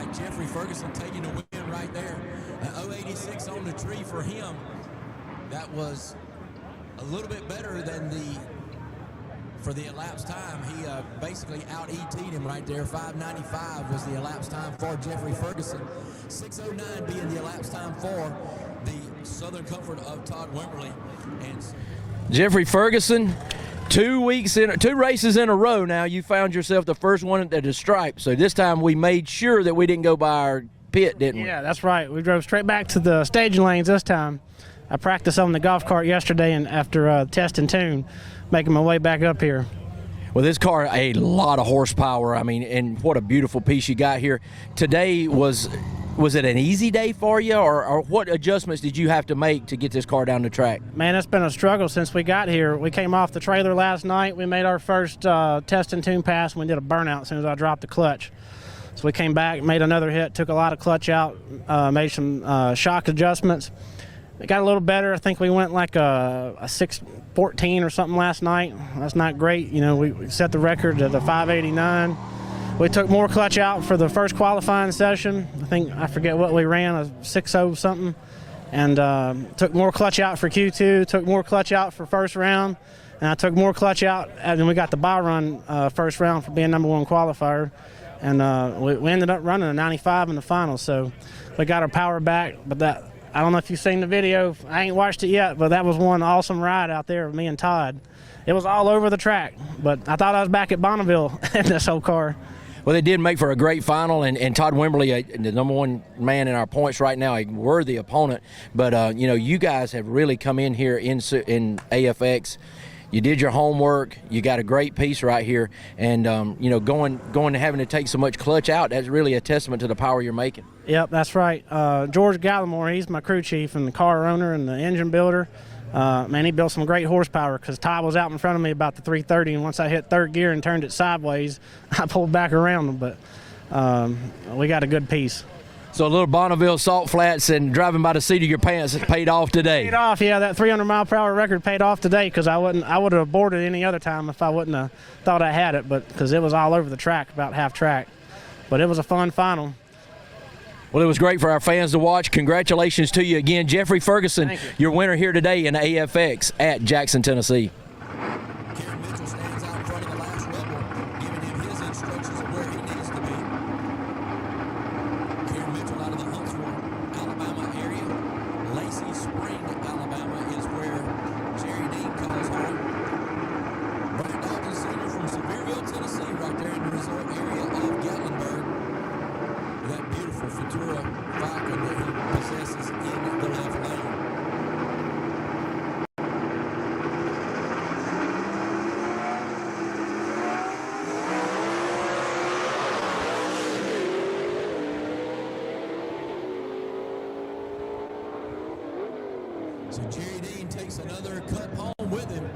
right, Jeffrey Ferguson taking the win right there. An 0.86 on the tree for him. That was a little bit better than for the elapsed time. He basically out-ET'd him right there. 5.95 was the elapsed time for Jeffrey Ferguson. 6.09 being the elapsed time for the Southern Comfort of Todd Wimberly. And Jeffrey Ferguson, 2 races in a row now, you found yourself the first one at the stripe. So this time we made sure that we didn't go by our pit, didn't we? Yeah, that's right. We drove straight back to the staging lanes this time. I practiced on the golf cart yesterday, and after test and tune, making my way back up here. Well, this car, a lot of horsepower. I mean, and what a beautiful piece you got here. Today, was it an easy day for you, or what adjustments did you have to make to get this car down the track? Man, it's been a struggle since we got here. We came off the trailer last night. We made our first test and tune pass, and we did a burnout as soon as I dropped the clutch. So we came back, made another hit, took a lot of clutch out, made some shock adjustments. It got a little better. I think we went like a 6.14 or something last night. That's not great. You know, we set the record at a 5.89. We took more clutch out for the first qualifying session. I forget what we ran, a 6.0 something. And took more clutch out for Q2, took more clutch out for first round. And I took more clutch out, and we got the bye run first round for being number one qualifier. And we ended up running a 95 in the final. So we got our power back, but I don't know if you've seen the video. I ain't watched it yet, but that was one awesome ride out there with me and Todd. It was all over the track, but I thought I was back at Bonneville in this whole car. Well, they did make for a great final, and Todd Wimberly, the number one man in our points right now, a worthy opponent. But, you guys have really come in here in AFX. You did your homework. You got a great piece right here. And, going and having to take so much clutch out, that's really a testament to the power you're making. Yep, that's right. George Gallimore, he's my crew chief and the car owner and the engine builder. Man, he built some great horsepower because Todd was out in front of me about the 330, and once I hit third gear and turned it sideways, I pulled back around him. But we got a good piece. So a little Bonneville Salt Flats and driving by the seat of your pants paid off today. Paid off, yeah. That 300-mile-per-hour record paid off today because I would have aborted any other time if I wouldn't have thought I had it, but because it was all over the track, about half track. But it was a fun final. Well, it was great for our fans to watch. Congratulations to you again, Jeffrey Ferguson, your winner here today in AFX at Jackson, Tennessee. Karen Mitchell stands out in front of the last rebel, giving him his instructions of where he needs to be. Karen Mitchell out of the Huntsville, Alabama area. Lacey Spring, Alabama is where Jerry Dean calls home. Brian Dalton Sr. from Sevierville, Tennessee, right there in the resort area of Gatlinburg. That beautiful Futura Falcon that he possesses in the left lane. So Jerry Dean takes another cup home with him.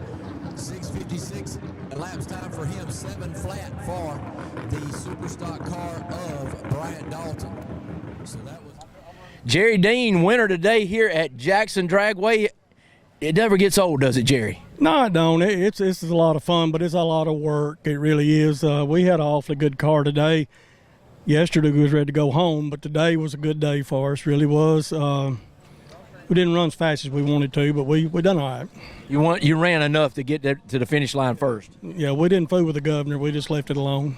6.56 elapsed time for him, 7 flat for the Superstock car of Bryant Dalton. So that was Jerry Dean, winner today here at Jackson Dragway. It never gets old, does it, Jerry? No, it don't. It's a lot of fun, but it's a lot of work. It really is. We had an awfully good car today. Yesterday we was ready to go home, but today was a good day for us, really was. We didn't run as fast as we wanted to, but we done all right. You ran enough to get to the finish line first. Yeah, we didn't fool with the governor. We just left it alone.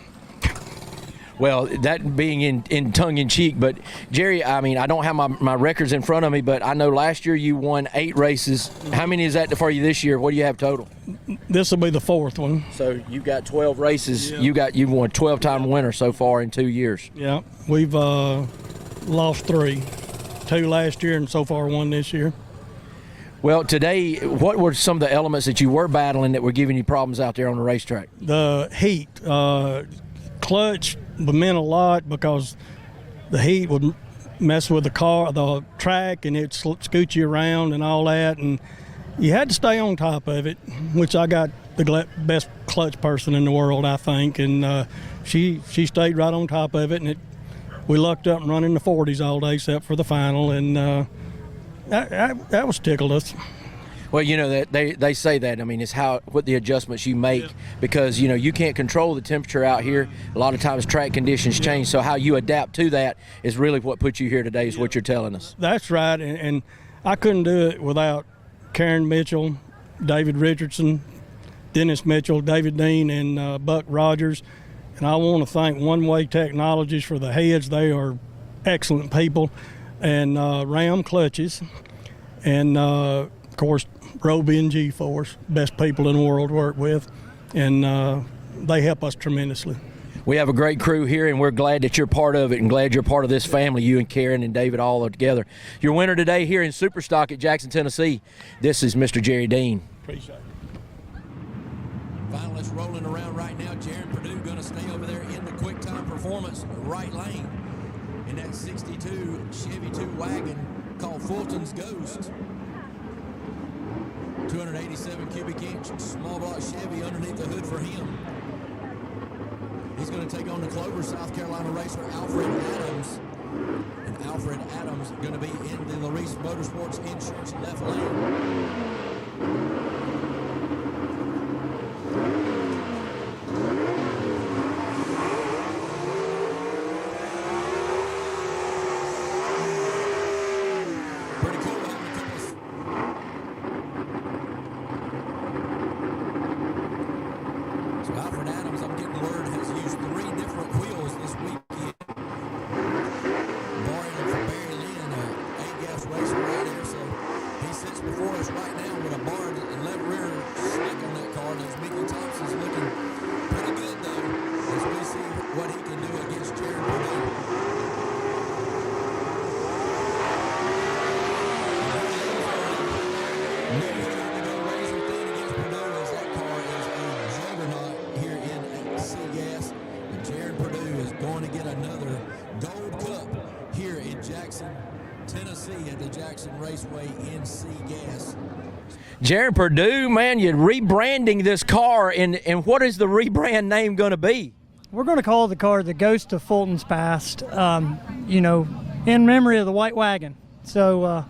Well, that being in tongue-in-cheek, but Jerry, I mean, I don't have my records in front of me, but I know last year you won 8 races. How many is that for you this year? What do you have total? This will be the 4th one. So you've got 12 races. Yeah. You've won 12-time winner so far in 2 years. Yeah, we've lost 3. 2 last year and so far 1 this year. Well, today, what were some of the elements that you were battling that were giving you problems out there on the racetrack? The heat, clutch meant a lot because the heat would mess with the track, and it'd scoot you around and all that, and you had to stay on top of it, which I got the best clutch person in the world, I think, and she stayed right on top of it, and we lucked up and running the 40s all day except for the final, and that was tickled us. Well, you know that they say that. I mean, it's what the adjustments you make because you know you can't control the temperature out here. A lot of times track conditions change, so how you adapt to that is really what put you here today. Is what you're telling us. That's right, and I couldn't do it without Karen Mitchell, David Richardson, Dennis Mitchell, David Dean, and Buck Rogers. And I want to thank One Way Technologies for the heads. They are excellent people, and Ram Clutches, and of course Roby and G-Force, best people in the world to work with, and they help us tremendously. We have a great crew here, and we're glad that you're part of it and glad you're part of this family, you and Karen and David all are together. Your winner today here in Superstock at Jackson, Tennessee, this is Mr. Jerry Dean. Appreciate it. Finalists rolling around right now. Jaron Purdue going to stay over there in the quick time performance right lane in that 62 Chevy 2 wagon called Fulton's Ghost. 287 cubic inch small block Chevy underneath the hood for him. He's going to take on the Clover, South Carolina racer Alfred Adams. And Alfred Adams going to be in the Larice Motorsports Insurance left lane. Tennessee at the Jackson Raceway in SEGA. Jaron Purdue, man, you're rebranding this car, and what is the rebrand name going to be? We're going to call the car the Ghost of Fulton's Past, you know, in memory of the white wagon. So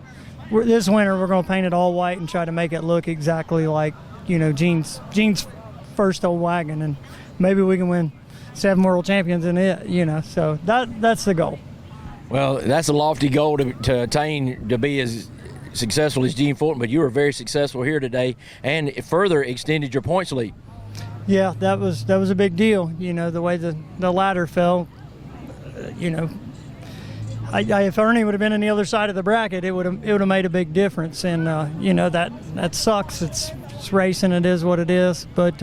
this winter we're going to paint it all white and try to make it look exactly like, you know, Gene's first old wagon, and maybe we can win 7 world champions in it, you know. So that's the goal. Well, that's a lofty goal to attain, to be as successful as Gene Fulton, but you were very successful here today and further extended your points lead. Yeah, that was a big deal. You know, the way the ladder fell, you know, if Ernie would have been on the other side of the bracket, it would have made a big difference. And you know, that sucks. It's racing. It is what it is. But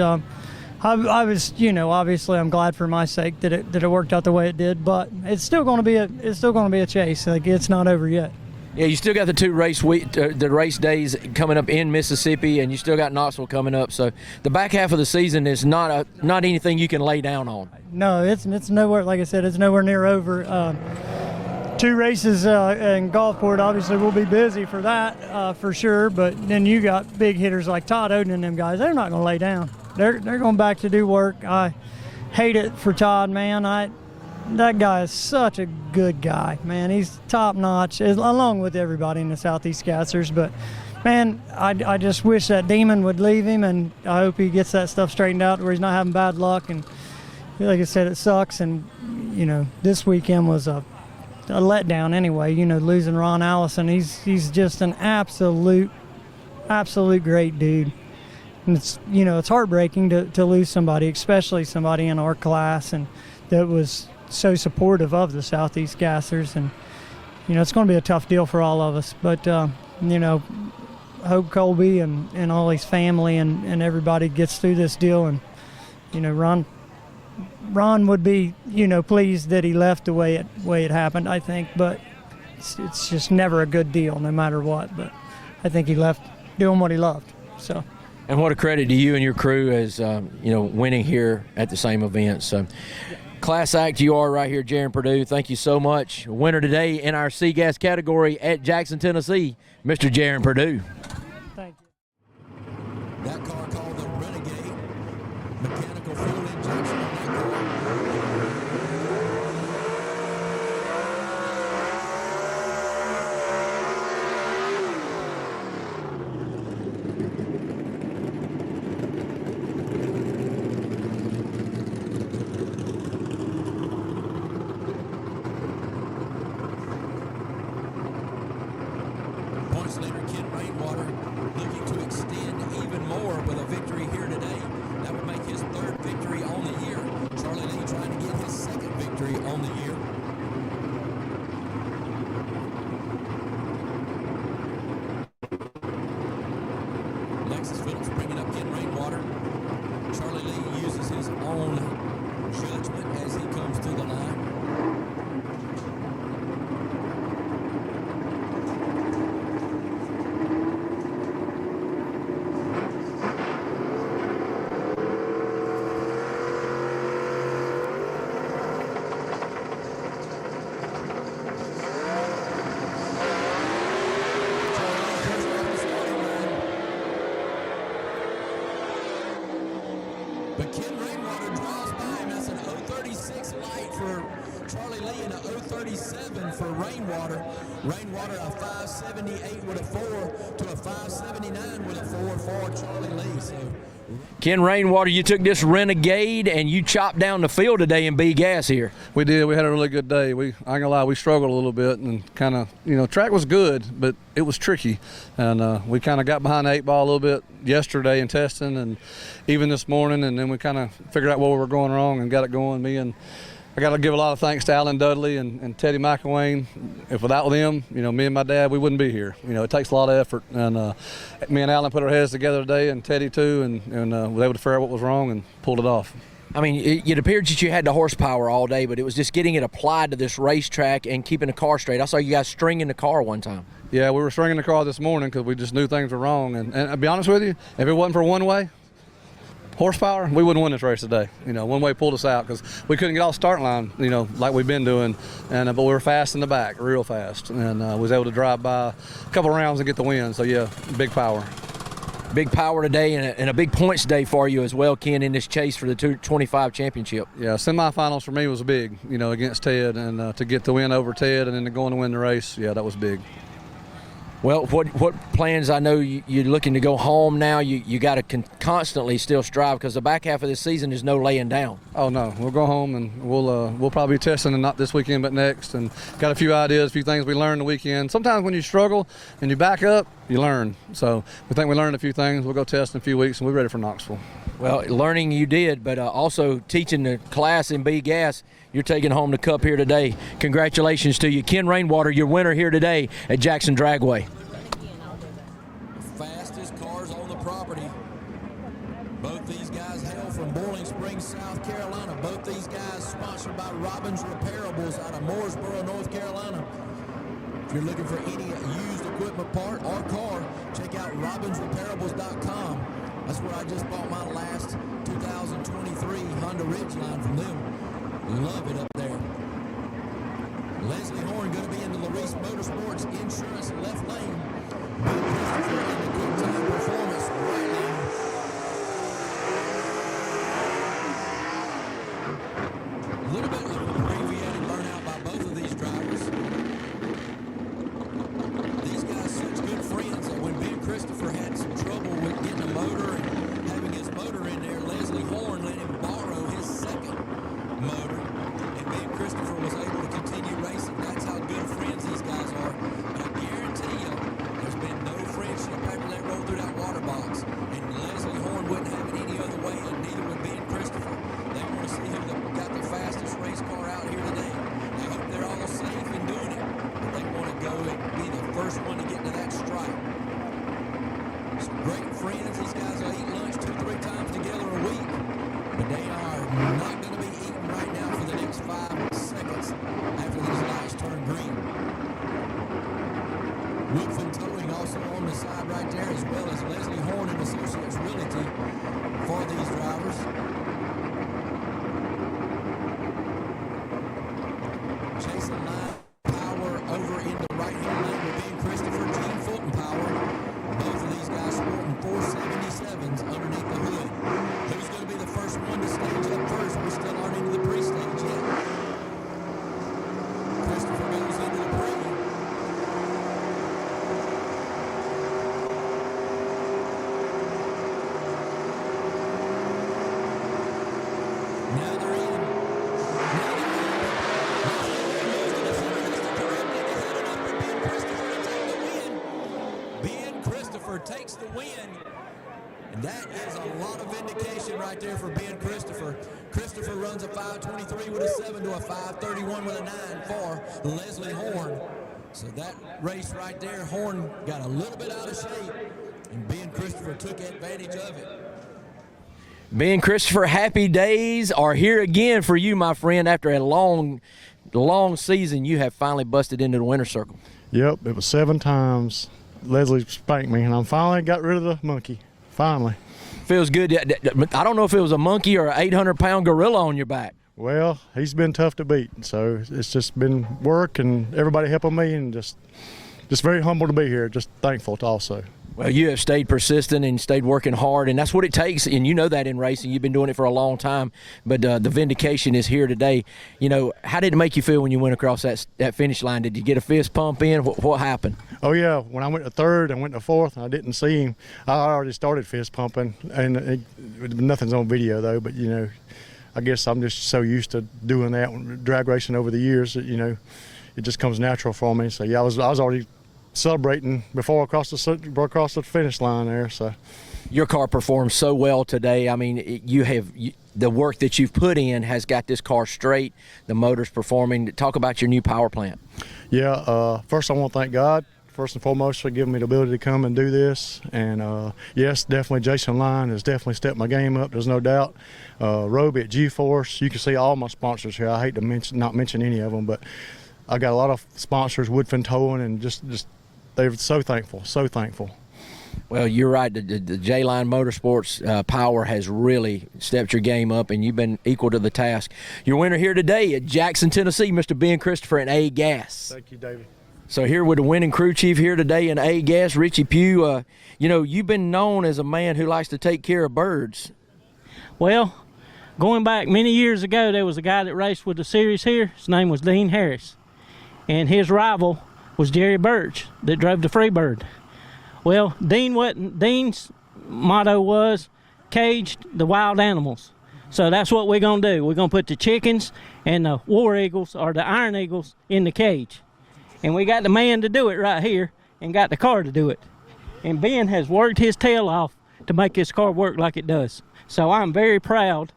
I was, you know, obviously I'm glad for my sake that it worked out the way it did. But it's still going to be a chase. Like, it's not over yet. Yeah, you still got the race days coming up in Mississippi, and you still got Knoxville coming up. So the back half of the season is not anything you can lay down on. No, it's nowhere. Like I said, it's nowhere near over. 2 races in Gulfport. Obviously, we'll be busy for that for sure. But then you got big hitters like Todd Oden and them guys. They're not going to lay down. They're going back to do work. I hate it for Todd, man. That guy is such a good guy, man. He's top notch, along with everybody in the Southeast Gassers. But, man, I just wish that demon would leave him, and I hope he gets that stuff straightened out where he's not having bad luck. And like I said, it sucks. And, you know, this weekend was a letdown anyway, you know, losing Ron Allison. He's just an absolute great dude. And it's, you know, it's heartbreaking to lose somebody, especially somebody in our class, and that was so supportive of the Southeast Gassers. And, you know, it's going to be a tough deal for all of us. But, you know, hope Colby and all his family and everybody gets through this deal. And, you know, Ron would be, you know, pleased that he left the way it happened, I think. But it's just never a good deal, no matter what. But I think he left doing what he loved. So. And what a credit to you and your crew as, you know, winning here at the same event. So, class act you are right here, Jaron Purdue. Thank you so much. Winner today in our C-Gas category at Jackson, Tennessee, Mr. Jaron Purdue. Thank you. That car called the Renegade. Mechanical fuel injection on that car. This is Phillips bringing up Ken Rainwater. Charlie Lee uses his own judgment as he comes to the line. But Ken Rainwater draws by him. That's an 036 light for Charlie Lee and a 037 for Rainwater. Rainwater a 578 with a 4 to a 579 with a 4 for Charlie Lee. So Ken Rainwater, you took this Renegade and you chopped down the field today in B gas here. We did. We had a really good day. I ain't gonna lie, we struggled a little bit and kind of, track was good, but it was tricky. And we kind of got behind the 8 ball a little bit yesterday in testing and even this morning. And then we kind of figured out what we were going wrong and got it going. I got to give a lot of thanks to Alan Dudley and Teddy McElwain. If without them, me and my dad, we wouldn't be here. It takes a lot of effort. And me and Alan put our heads together today, and Teddy too, and was able to figure out what was wrong and pulled it off. I mean, it appeared that you had the horsepower all day, but it was just getting it applied to this racetrack and keeping the car straight. I saw you guys stringing the car one time. Yeah, we were stringing the car this morning because we just knew things were wrong. And I'll be honest with you, if it wasn't for one-way horsepower, we wouldn't win this race today. One way pulled us out because we couldn't get off the start line, like we've been doing. But we were fast in the back, real fast, and was able to drive by a couple rounds and get the win. So yeah, big power. Big power today and a big points day for you as well, Ken, in this chase for the 225 championship. Yeah, semifinals for me was big, against Ted, and to get the win over Ted and then to go on to win the race, yeah, that was big. Well, what plans? I know you're looking to go home now. You got to constantly still strive because the back half of this season is no laying down. Oh no, we'll go home and we'll probably be testing, and not this weekend but next. And got a few ideas, a few things we learned the weekend. Sometimes when you struggle and you back up, you learn. So we think we learned a few things. We'll go test in a few weeks, and we're ready for Knoxville. Well, learning you did, but also teaching the class in B gas. You're taking home the cup here today. Congratulations to you. Ken Rainwater, your winner here today at Jackson Dragway. Fastest cars on the property. Both these guys hail from Boiling Springs, South Carolina. Both these guys sponsored by Robbins Repairables out of Mooresboro, North Carolina. If you're looking for any used equipment part or car, check out robbinsrepairables.com. That's where I just bought my last 2023 Honda Ridgeline from them. Love it up there. Leslie Horn going to be in the Larice Motorsports Insurance left lane. Bill Christopher in the Good Time Performance right lane. A little bit of abbreviated burnout by both of these drivers. These guys such good friends that when Ben Christopher had some trouble with getting a motor and having his motor in there, Leslie Horn let him borrow his second motor, and Ben Christopher was able to continue racing. That's how good friends these guys are. But I guarantee you, there's been no friendship after they rolled through that water box. And Leslie Horn wouldn't have it any other way, and neither would Ben Christopher. They want to see who got the fastest race car out here today. They hope they're all safe in doing it, but they want to go and be the first one to get to that stripe. Some great friends. These guys will eat lunch 2-3 times together a week, but they are not going to be eating right now for the next 5 seconds after these lights turn green. Woodfin Towing also on the side right there, as well as Leslie Horn and Associates Realty for these drivers. Chasing line power over in the right-hand lane with Ben Christopher, Gene Fulton power. Both of these guys sporting 477s underneath the hood. Who's going to be the first one to stage up first? We still aren't into the pre-stage yet. Christopher goes into the pre. Now they're in. Ben Christopher takes the win. And that is a lot of vindication right there for Ben Christopher. Christopher runs a 5:23 with a 7 to a 5:31 with a 9 for Leslie Horn. So that race right there, Horn got a little bit out of shape. And Ben Christopher took advantage of it. Ben Christopher, happy days are here again for you, my friend. After a long season, you have finally busted into the winner's circle. Yep, it was 7 times. Leslie spanked me, and I finally got rid of the monkey. Finally. Feels good. I don't know if it was a monkey or an 800-pound gorilla on your back. Well, he's been tough to beat, so it's just been work and everybody helping me, and just very humble to be here. Just thankful to also. Well, you have stayed persistent and stayed working hard, and that's what it takes, and you know that in racing. You've been doing it for a long time, but the vindication is here today. You know, how did it make you feel when you went across that finish line? Did you get a fist pump in? What happened? Oh, yeah. When I went to third and went to fourth and I didn't see him, I already started fist pumping, and nothing's on video, though, but, you know, I guess I'm just so used to doing that, drag racing over the years, that, you know, it just comes natural for me. So, yeah, I was already celebrating before I crossed the finish line there. So your car performed so well today. I mean, the work that you've put in has got this car straight. The motor's performing. Talk about your new power plant. Yeah, first I want to thank God first and foremost for giving me the ability to come and do this. And yes, definitely Jason Line has definitely stepped my game up. There's no doubt. Roby at G-Force. You can see all my sponsors here. I hate to not mention any of them, but I got a lot of sponsors, Woodfin Towing, and just they're so thankful, so thankful. Well, you're right. The J-Line Motorsports power has really stepped your game up, and you've been equal to the task. Your winner here today at Jackson, Tennessee, Mr. Ben Christopher and A Gas. Thank you, David. So here with the winning crew chief here today in A Gas, Richie Pugh. You know, you've been known as a man who likes to take care of birds. Well, going back many years ago, there was a guy that raced with the series here. His name was Dean Harris, and his rival was Jerry Birch that drove the Freebird. Well, Dean's motto was caged the wild animals. So that's what we're going to do. We're going to put the chickens and the war eagles or the iron eagles in the cage. And we got the man to do it right here and got the car to do it. And Ben has worked his tail off to make this car work like it does. So I'm very proud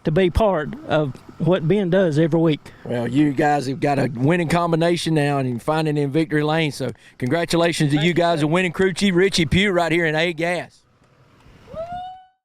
to be part of what Ben does every week. Well, you guys have got a winning combination now and finding in victory lane. So congratulations to you guys, the winning crew chief, Richie Pugh, right here in A Gas.